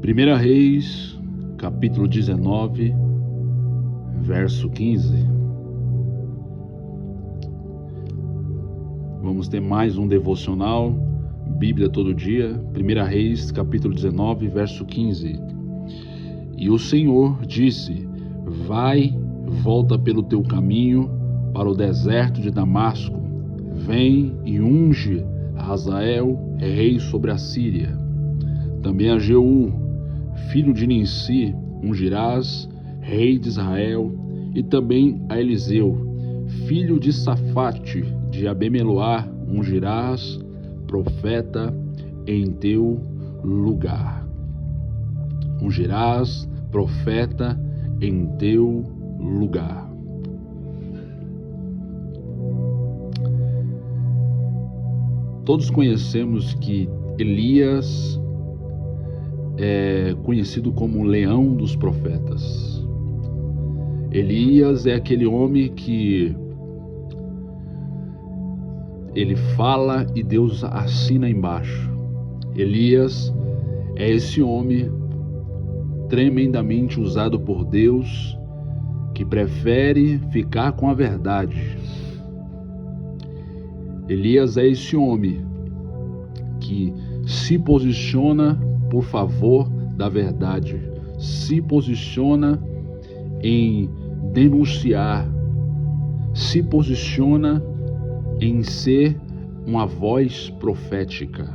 1 Reis, capítulo 19, verso 15. Vamos ter mais um devocional, Bíblia todo dia. 1 Reis, capítulo 19, verso 15. E o Senhor disse: Vai, volta pelo teu caminho para o deserto de Damasco. Vem e unge a Hazael, rei sobre a Síria. Também a Jeú, filho de Ninsi, ungirás, rei de Israel, e também a Eliseu, filho de Safate, de Abemeloá, ungirás, profeta, em teu lugar. Ungirás, profeta, em teu lugar. Todos conhecemos que Elias é conhecido como o leão dos profetas. Elias é aquele homem que ele fala e Deus assina embaixo. Elias é esse homem tremendamente usado por Deus, que prefere ficar com a verdade. Elias é esse homem que se posiciona por favor da verdade, se posiciona em denunciar, se posiciona em ser uma voz profética.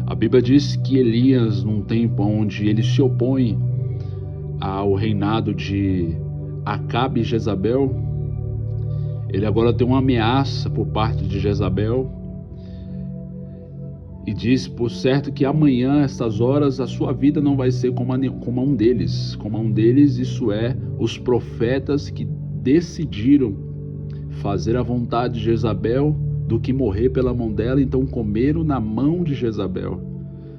A Bíblia diz que Elias, num tempo onde ele se opõe ao reinado de Acabe e Jezabel, ele agora tem uma ameaça por parte de Jezabel e diz por certo que amanhã, essas horas, a sua vida não vai ser como a um deles. Como a um deles, isso é, os profetas que decidiram fazer a vontade de Jezabel do que morrer pela mão dela, então comeram na mão de Jezabel.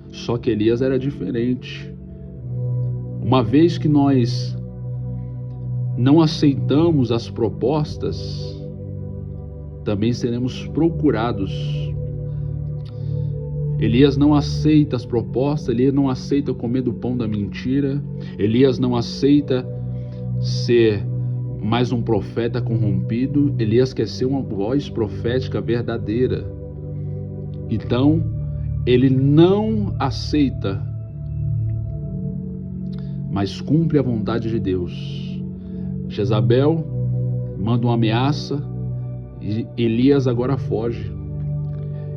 Só que Elias era diferente. Uma vez que nós não aceitamos as propostas, também seremos procurados. Elias não aceita as propostas, Elias não aceita comer do pão da mentira, Elias não aceita ser mais um profeta corrompido, Elias quer ser uma voz profética verdadeira. Então, ele não aceita, mas cumpre a vontade de Deus. Jezabel manda uma ameaça e Elias agora foge.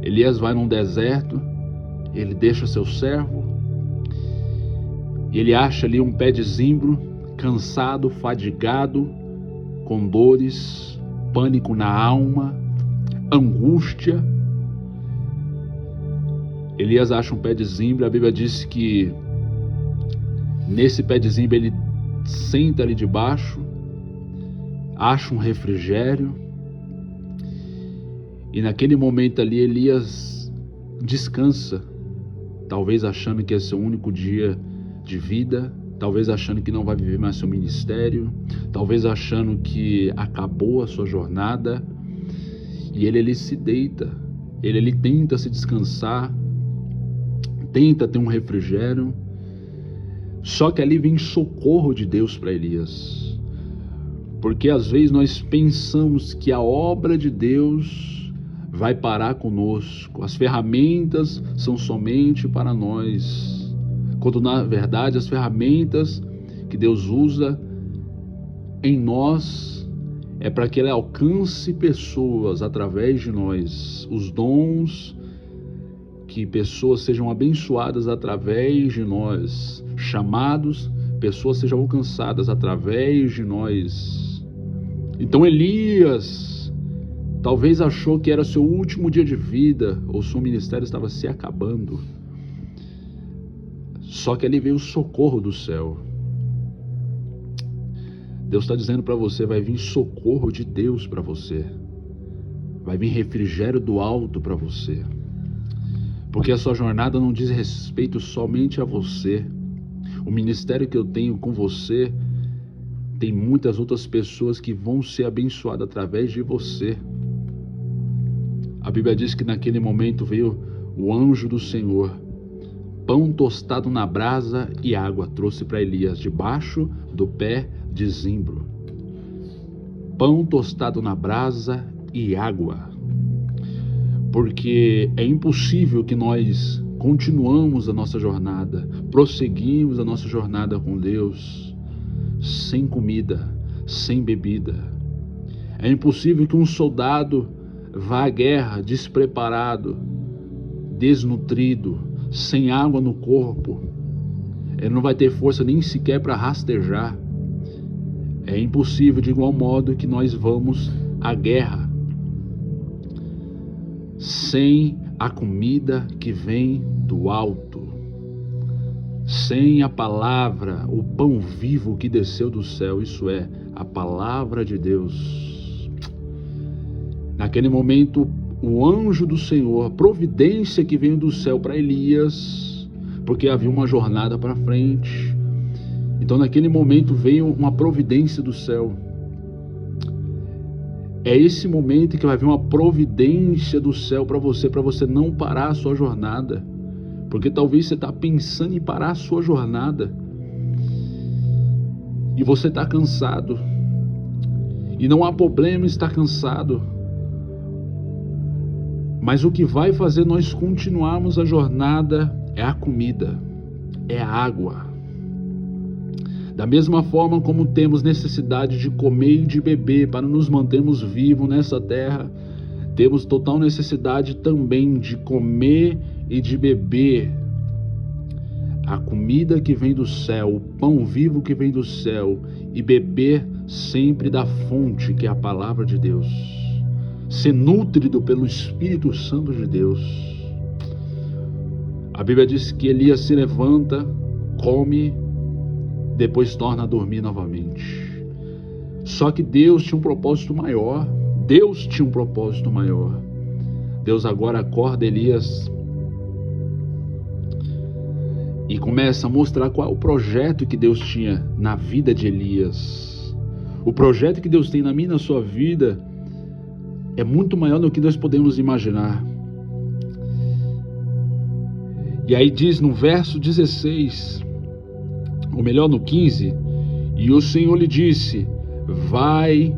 Elias vai num deserto, ele deixa seu servo, ele acha ali um pé de zimbro, cansado, fadigado, com dores, pânico na alma, angústia. Elias acha um pé de zimbro. A Bíblia diz que nesse pé de zimbro ele senta ali debaixo, acha um refrigério, e naquele momento ali Elias descansa, talvez achando que esse é o único dia de vida, talvez achando que não vai viver mais seu ministério, talvez achando que acabou a sua jornada, e ele se deita, ele tenta se descansar, tenta ter um refrigério, só que ali vem socorro de Deus para Elias, porque às vezes nós pensamos que a obra de Deus vai parar conosco, as ferramentas são somente para nós, quando na verdade as ferramentas que Deus usa em nós é para que Ele alcance pessoas através de nós, os dons, que pessoas sejam abençoadas através de nós, chamados, pessoas sejam alcançadas através de nós. Então Elias talvez achou que era seu último dia de vida, ou seu ministério estava se acabando. Só que ali veio o socorro do céu. Deus está dizendo para você, vai vir socorro de Deus para você. Vai vir refrigério do alto para você. Porque a sua jornada não diz respeito somente a você. O ministério que eu tenho com você, tem muitas outras pessoas que vão ser abençoadas através de você. A Bíblia diz que naquele momento veio o anjo do Senhor Pão tostado na brasa e água trouxe para Elias debaixo do pé de zimbro. Pão tostado na brasa e água. Porque é impossível que nós continuamos a nossa jornada, prosseguimos a nossa jornada com Deus sem comida, sem bebida. É impossível que um soldado vá à guerra despreparado, desnutrido, sem água no corpo. Ele não vai ter força nem sequer para rastejar. É impossível de igual modo que nós vamos à guerra sem a comida que vem do alto, sem a palavra, o pão vivo que desceu do céu, isso é, a palavra de Deus. Naquele momento, o anjo do Senhor, a providência que veio do céu para Elias, porque havia uma jornada para frente. Então naquele momento veio uma providência do céu. É esse momento que vai vir uma providência do céu para você não parar a sua jornada. Porque talvez você está pensando em parar a sua jornada e você está cansado. E não há problema estar cansado. Mas o que vai fazer nós continuarmos a jornada é a comida, é a água. Da mesma forma como temos necessidade de comer e de beber para nos mantermos vivos nessa terra, temos total necessidade também de comer e de beber a comida que vem do céu, o pão vivo que vem do céu, e beber sempre da fonte que é a palavra de Deus. Ser nutrido pelo Espírito Santo de Deus. A Bíblia diz que Elias se levanta, come, depois torna a dormir novamente. Só que Deus tinha um propósito maior. Deus tinha um propósito maior. Deus agora acorda Elias e começa a mostrar qual é o projeto que Deus tinha na vida de Elias. O projeto que Deus tem na minha e na sua vida é muito maior do que nós podemos imaginar. E aí diz no verso 16, ou melhor no 15, e o Senhor lhe disse: vai,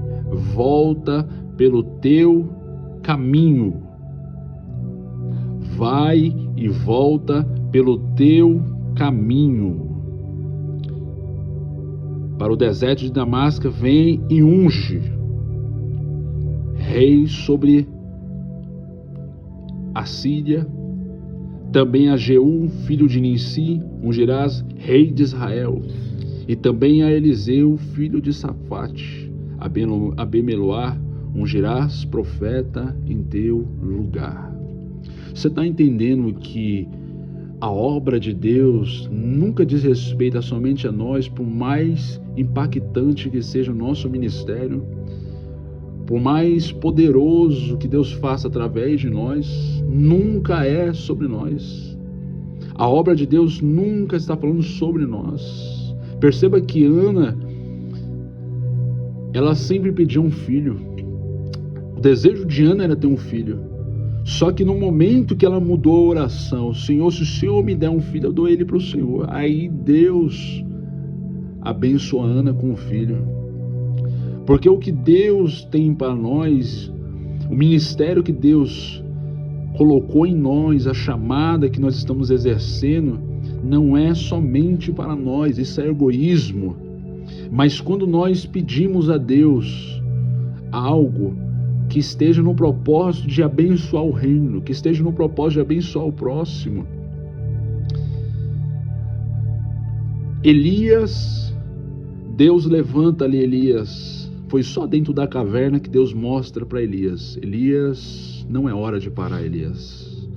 volta pelo teu caminho. Vai e volta pelo teu caminho para o deserto de Damasco, vem e unge rei sobre a Síria. Também a Jeú, filho de Nissi, ungirás rei de Israel. E também a Eliseu, filho de Safate, a Bemeloar, ungirás profeta em teu lugar. Você está entendendo que a obra de Deus nunca diz respeito somente a nós, por mais impactante que seja o nosso ministério, por mais poderoso que Deus faça através de nós, nunca é sobre nós. A obra de Deus nunca está falando sobre nós. Perceba que Ana, ela sempre pedia um filho. O desejo de Ana era ter um filho. Só que no momento que ela mudou a oração, Senhor, se o Senhor me der um filho, eu dou ele para o Senhor. Aí Deus abençoa Ana com um filho. Porque o que Deus tem para nós, o ministério que Deus colocou em nós, a chamada que nós estamos exercendo, não é somente para nós, isso é egoísmo. Mas quando nós pedimos a Deus algo que esteja no propósito de abençoar o reino, que esteja no propósito de abençoar o próximo. Elias, Deus levanta ali Elias. Foi só dentro da caverna que Deus mostra para Elias: Elias, não é hora de parar, Elias.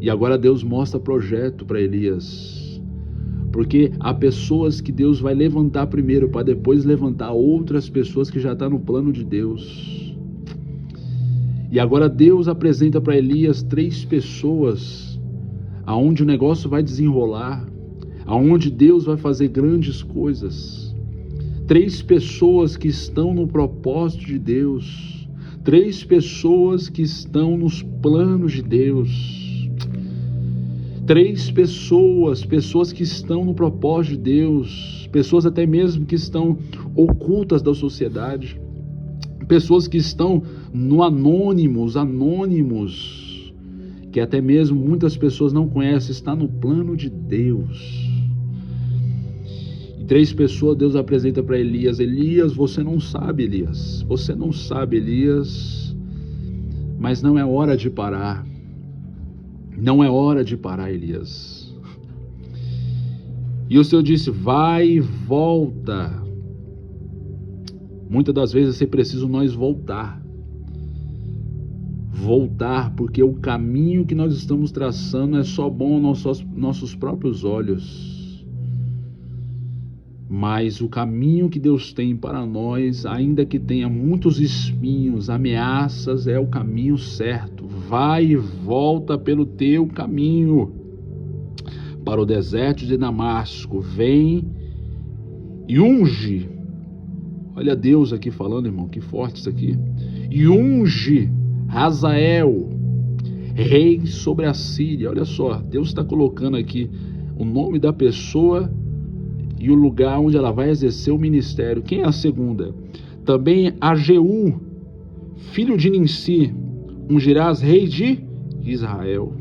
E agora Deus mostra projeto para Elias, porque há pessoas que Deus vai levantar primeiro para depois levantar outras pessoas que já estão no plano de Deus. E agora Deus apresenta para Elias 3 pessoas aonde o negócio vai desenrolar, aonde Deus vai fazer grandes coisas. 3 pessoas que estão no propósito de Deus, 3 pessoas que estão nos planos de Deus, 3 pessoas que estão no propósito de Deus, pessoas até mesmo que estão ocultas da sociedade, pessoas que estão no anônimos, que até mesmo muitas pessoas não conhecem, está no plano de Deus. E 3 pessoas Deus apresenta para Elias: Elias, você não sabe, Elias, mas não é hora de parar. Não é hora de parar, Elias. E o Senhor disse: vai e volta. Muitas das vezes é preciso nós voltar, porque o caminho que nós estamos traçando é só bom aos nossos próprios olhos, mas o caminho que Deus tem para nós, ainda que tenha muitos espinhos, ameaças, é o caminho certo. Vai e volta pelo teu caminho para o deserto de Damasco, vem e unge. Olha Deus aqui falando, irmão, que forte isso aqui. E unge Hazael, rei sobre a Síria. Olha só, Deus está colocando aqui o nome da pessoa e o lugar onde ela vai exercer o ministério. Quem é a segunda? Também a Jeú, filho de Ninsi, ungirás rei de Israel.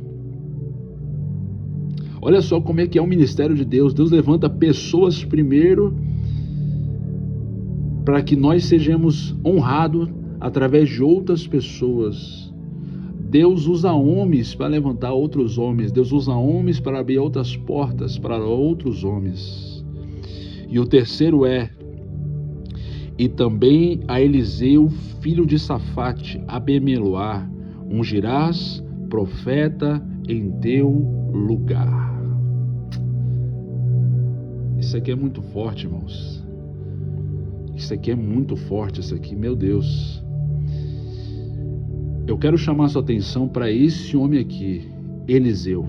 Olha só como é que é o ministério de Deus. Deus levanta pessoas primeiro para que nós sejamos honrados através de outras pessoas. Deus usa homens para levantar outros homens. Deus usa homens para abrir outras portas para outros homens. E o terceiro é: e também a Eliseu, filho de Safate, Abimeloá, ungirás profeta em teu lugar. Isso aqui é muito forte, irmãos. Isso aqui é muito forte, isso aqui, meu Deus. Eu quero chamar sua atenção para esse homem aqui, Eliseu.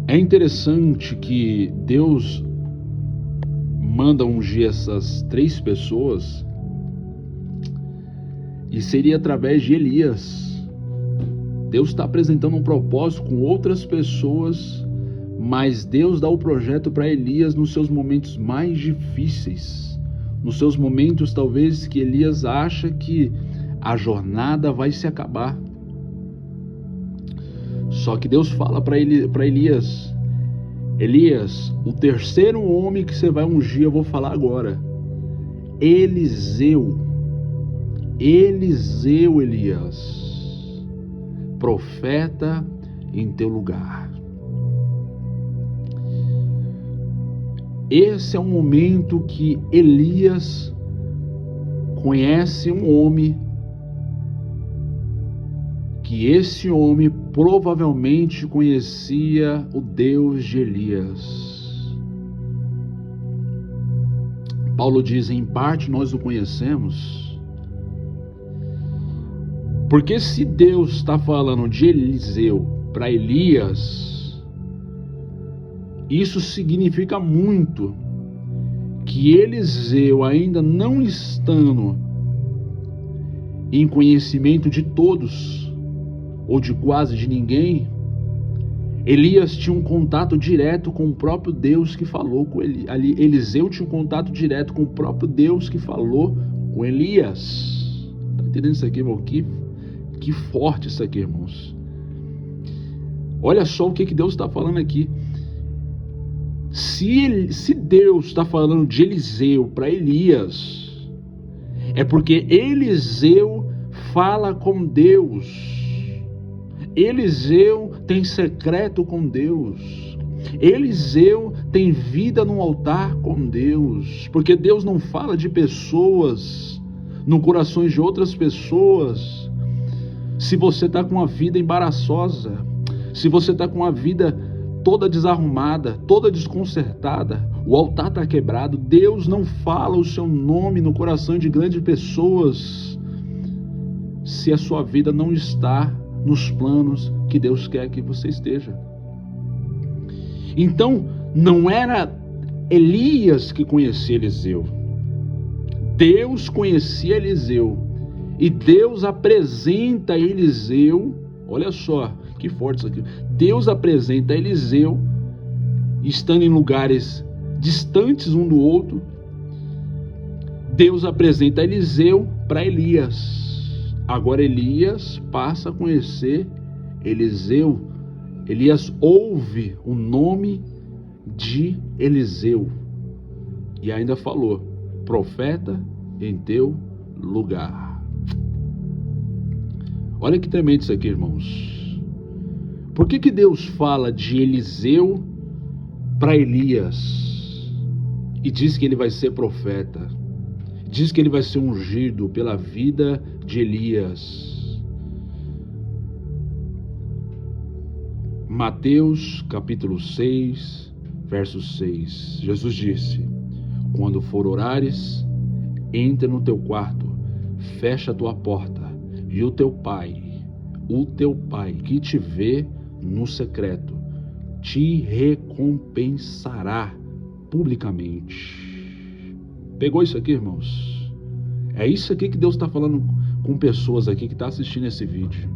É interessante que Deus manda ungir essas 3 pessoas e seria através de Elias. Deus está apresentando um propósito com outras pessoas, mas Deus dá o projeto para Elias nos seus momentos mais difíceis, nos seus momentos talvez que Elias acha que a jornada vai se acabar. Só que Deus fala para Elias: Elias, o terceiro homem que você vai ungir, eu vou falar agora. Eliseu, Elias, profeta em teu lugar. Esse é um momento que Elias conhece um homem, que esse homem provavelmente conhecia o Deus de Elias. Paulo diz: em parte nós o conhecemos. Porque se Deus está falando de Eliseu para Elias, isso significa muito que Eliseu, ainda não estando em conhecimento de todos, ou de quase de ninguém, Elias tinha um contato direto com o próprio Deus que falou com ele. Eliseu tinha um contato direto com o próprio Deus que falou com Elias. Está entendendo isso aqui, irmão? Que forte isso aqui, irmãos. Olha só o que Deus está falando aqui. Se Deus está falando de Eliseu para Elias, é porque Eliseu fala com Deus. Eliseu tem secreto com Deus. Eliseu tem vida no altar com Deus. Porque Deus não fala de pessoas no coração de outras pessoas. Se você está com uma vida embaraçosa, se você está com uma vida toda desarrumada, toda desconcertada, o altar está quebrado, Deus não fala o seu nome no coração de grandes pessoas, se a sua vida não está nos planos que Deus quer que você esteja. Então, não era Elias que conhecia Eliseu. Deus conhecia Eliseu. E Deus apresenta Eliseu, olha só, que forte isso aqui. Deus apresenta Eliseu, estando em lugares distantes um do outro. Deus apresenta Eliseu para Elias. Agora Elias passa a conhecer Eliseu. Elias ouve o nome de Eliseu. E ainda falou: profeta em teu lugar. Olha que tremendo isso aqui, irmãos. Por que Deus fala de Eliseu para Elias e diz que ele vai ser profeta? Diz que ele vai ser ungido pela vida de Elias. Mateus capítulo 6, verso 6. Jesus disse: quando for orares, entra no teu quarto, fecha a tua porta, e o teu pai que te vê no secreto, te recompensará publicamente. Pegou isso aqui, irmãos? É isso aqui que Deus está falando com pessoas aqui que estão assistindo esse vídeo.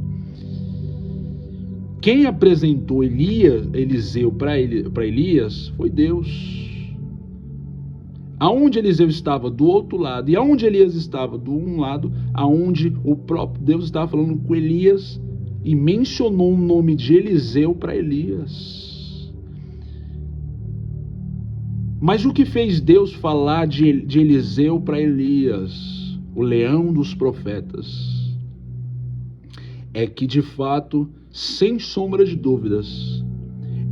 Quem apresentou Eliseu para Elias foi Deus. Aonde Eliseu estava do outro lado e aonde Elias estava do um lado, aonde o próprio Deus estava falando com Elias e mencionou o nome de Eliseu para Elias. Mas o que fez Deus falar de Eliseu para Elias, o leão dos profetas, é que de fato, sem sombra de dúvidas,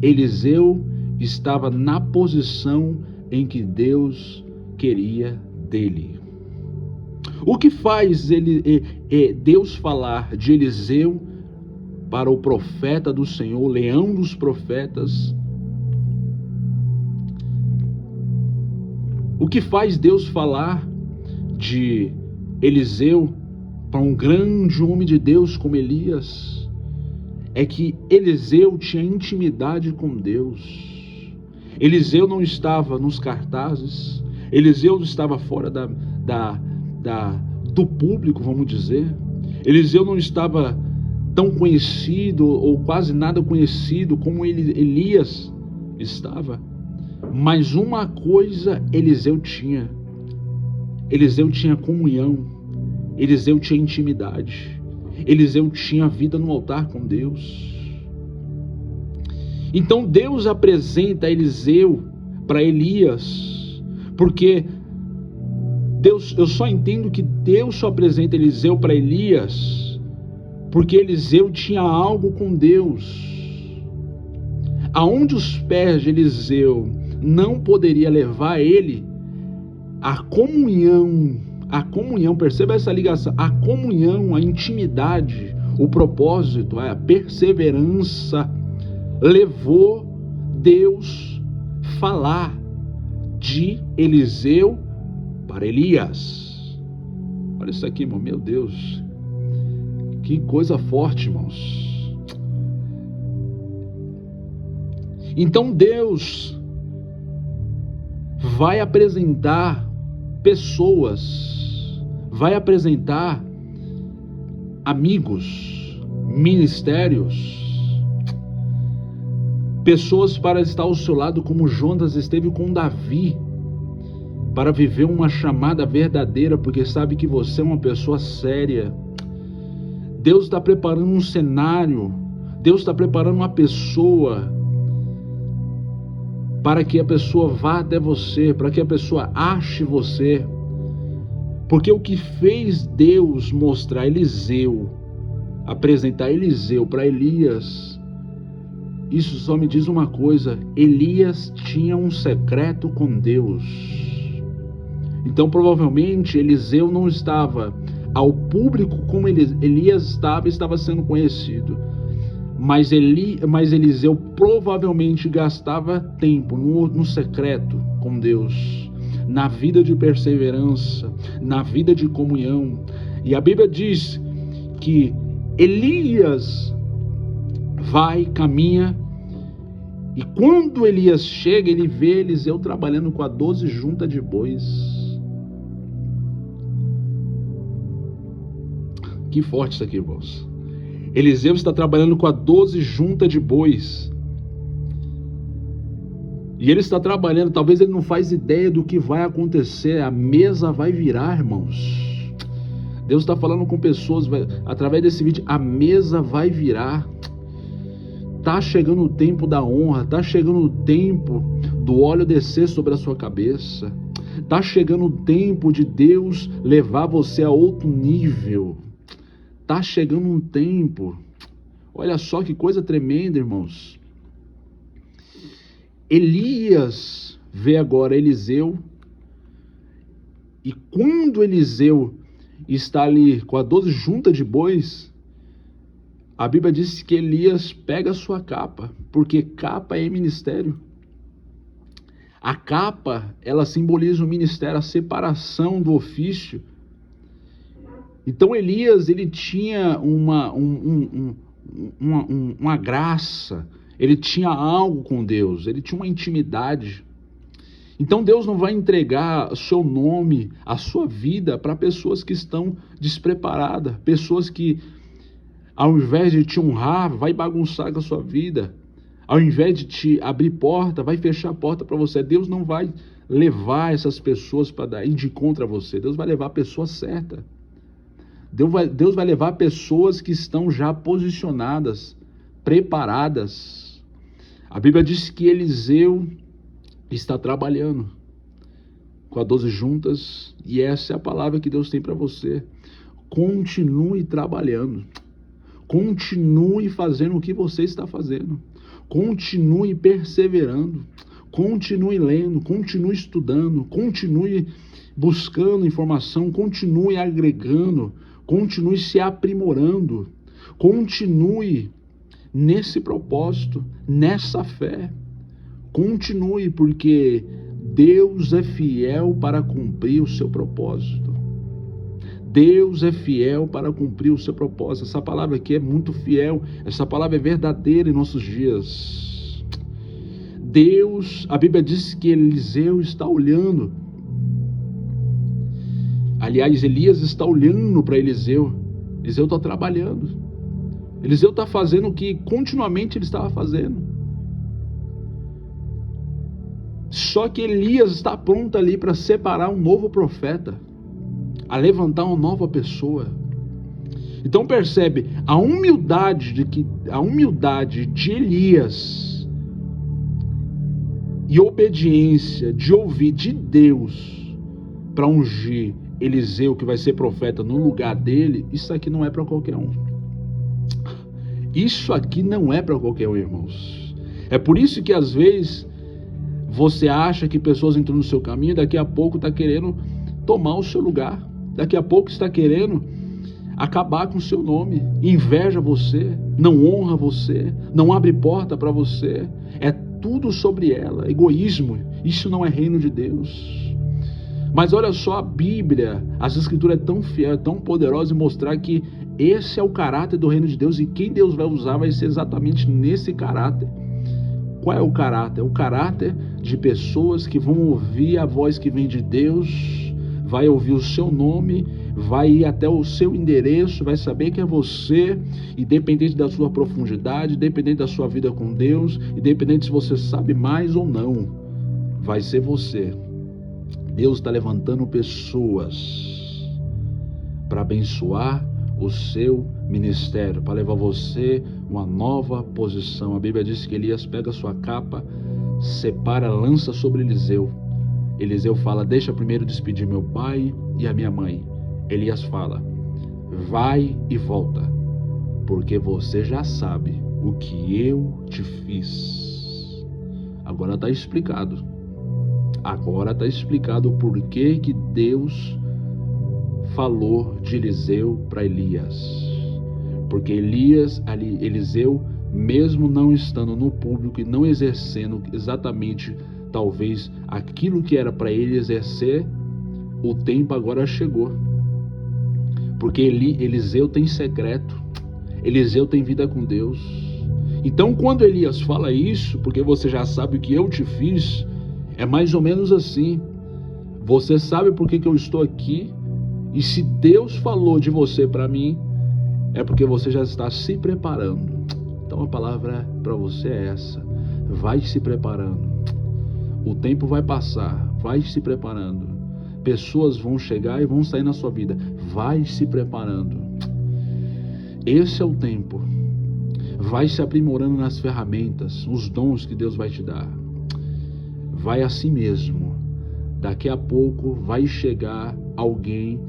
Eliseu estava na posição em que Deus queria dele. O que faz Deus falar de Eliseu para o profeta do Senhor, o leão dos profetas? O que faz Deus falar de Eliseu para um grande homem de Deus como Elias? É que Eliseu tinha intimidade com Deus. Eliseu não estava nos cartazes, Eliseu estava fora do público, vamos dizer. Eliseu não estava tão conhecido ou quase nada conhecido como Elias estava. Mas uma coisa Eliseu tinha comunhão, Eliseu tinha intimidade, Eliseu tinha vida no altar com Deus. Então Deus apresenta Eliseu para Elias, porque eu só entendo que Deus só apresenta Eliseu para Elias, porque Eliseu tinha algo com Deus. Aonde os pés de Eliseu não poderia levar ele, a comunhão, perceba essa ligação, a comunhão, a intimidade, o propósito, a perseverança, levou Deus falar de Eliseu para Elias. Olha isso aqui, irmão, meu Deus, que coisa forte, irmãos. Então Deus vai apresentar pessoas, vai apresentar amigos, ministérios, pessoas para estar ao seu lado, como Jonas esteve com Davi, para viver uma chamada verdadeira, porque sabe que você é uma pessoa séria. Deus está preparando um cenário, Deus está preparando uma pessoa, para que a pessoa vá até você, para que a pessoa ache você. Porque o que fez Deus mostrar Eliseu, apresentar Eliseu para Elias, isso só me diz uma coisa: Elias tinha um secreto com Deus. Então provavelmente Eliseu não estava ao público como Elias estava sendo conhecido. Mas Eliseu provavelmente gastava tempo no secreto com Deus, na vida de perseverança, na vida de comunhão. E a Bíblia diz que Elias caminha, e quando Elias chega, ele vê Eliseu trabalhando com a 12 juntas de bois. Que forte isso aqui, irmãos. Eliseu está trabalhando com a 12 junta de bois. E ele está trabalhando, talvez ele não faz ideia do que vai acontecer. A mesa vai virar, irmãos. Deus está falando com pessoas, através desse vídeo, a mesa vai virar. Tá chegando o tempo da honra, tá chegando o tempo do óleo descer sobre a sua cabeça. Tá chegando o tempo de Deus levar você a outro nível. Tá chegando um tempo. Olha só que coisa tremenda, irmãos. Elias vê agora Eliseu, e quando Eliseu está ali com a 12 junta de bois, a Bíblia diz que Elias pega a sua capa, porque capa é ministério. A capa, ela simboliza o ministério, a separação do ofício. Então Elias, ele tinha uma graça, ele tinha algo com Deus, ele tinha uma intimidade. Então Deus não vai entregar o seu nome, a sua vida para pessoas que estão despreparadas, pessoas que, ao invés de te honrar, vai bagunçar com a sua vida, ao invés de te abrir porta, vai fechar a porta para você. Deus não vai levar essas pessoas para ir de contra você, Deus vai levar a pessoa certa. Deus vai levar pessoas que estão já posicionadas, preparadas. A Bíblia diz que Eliseu está trabalhando com as 12 juntas, e essa é a palavra que Deus tem para você. Continue trabalhando, continue fazendo o que você está fazendo, continue perseverando, continue lendo, continue estudando, continue buscando informação, continue agregando, continue se aprimorando, continue nesse propósito, nessa fé. Continue, porque Deus é fiel para cumprir o seu propósito. Deus é fiel para cumprir o seu propósito. Essa palavra aqui é muito fiel, essa palavra é verdadeira em nossos dias. Deus, a Bíblia diz que Eliseu está olhando. Aliás, Elias está olhando para Eliseu. Eliseu está trabalhando. Eliseu está fazendo o que continuamente ele estava fazendo. Só que Elias está pronto ali para separar um novo profeta, a levantar uma nova pessoa. Então percebe a humildade de Elias e obediência de ouvir de Deus para ungir Eliseu, que vai ser profeta no lugar dele. Isso aqui não é para qualquer um. Isso aqui não é para qualquer um, irmãos. É por isso que às vezes você acha que pessoas entram no seu caminho e daqui a pouco está querendo tomar o seu lugar. Daqui a pouco está querendo acabar com o seu nome. Inveja você, não honra você, não abre porta para você. É tudo sobre ela, egoísmo. Isso não é reino de Deus. Mas olha só, a Bíblia, as Escrituras é tão fiel, é tão poderosa em mostrar que esse é o caráter do reino de Deus, e quem Deus vai usar vai ser exatamente nesse caráter. Qual é o caráter? É o caráter de pessoas que vão ouvir a voz que vem de Deus, vai ouvir o seu nome, vai ir até o seu endereço, vai saber que é você, independente da sua profundidade, independente da sua vida com Deus, independente se você sabe mais ou não, vai ser você. Deus está levantando pessoas para abençoar o seu ministério, para levar você uma nova posição. A Bíblia diz que Elias pega a sua capa, separa, lança sobre Eliseu. Eliseu fala: deixa primeiro despedir meu pai e a minha mãe. Elias fala: vai e volta, porque você já sabe o que eu te fiz. Agora está explicado. Agora está explicado o porquê que Deus falou de Eliseu para Elias. Porque Eliseu, mesmo não estando no público e não exercendo exatamente talvez aquilo que era para ele exercer, o tempo agora chegou. Porque Eliseu tem secreto, Eliseu tem vida com Deus. Então quando Elias fala isso, porque você já sabe o que eu te fiz, é mais ou menos assim: você sabe por que eu estou aqui, e se Deus falou de você para mim, é porque você já está se preparando. Então a palavra para você é essa: vai se preparando. O tempo vai passar, vai se preparando. Pessoas vão chegar e vão sair na sua vida, vai se preparando. Esse é o tempo. Vai se aprimorando nas ferramentas, os dons que Deus vai te dar. Vai assim mesmo. Daqui a pouco vai chegar alguém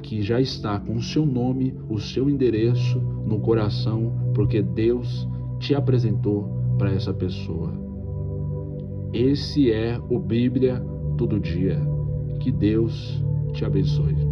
que já está com o seu nome, o seu endereço no coração, porque Deus te apresentou para essa pessoa. Esse é o Bíblia Todo Dia. Que Deus te abençoe.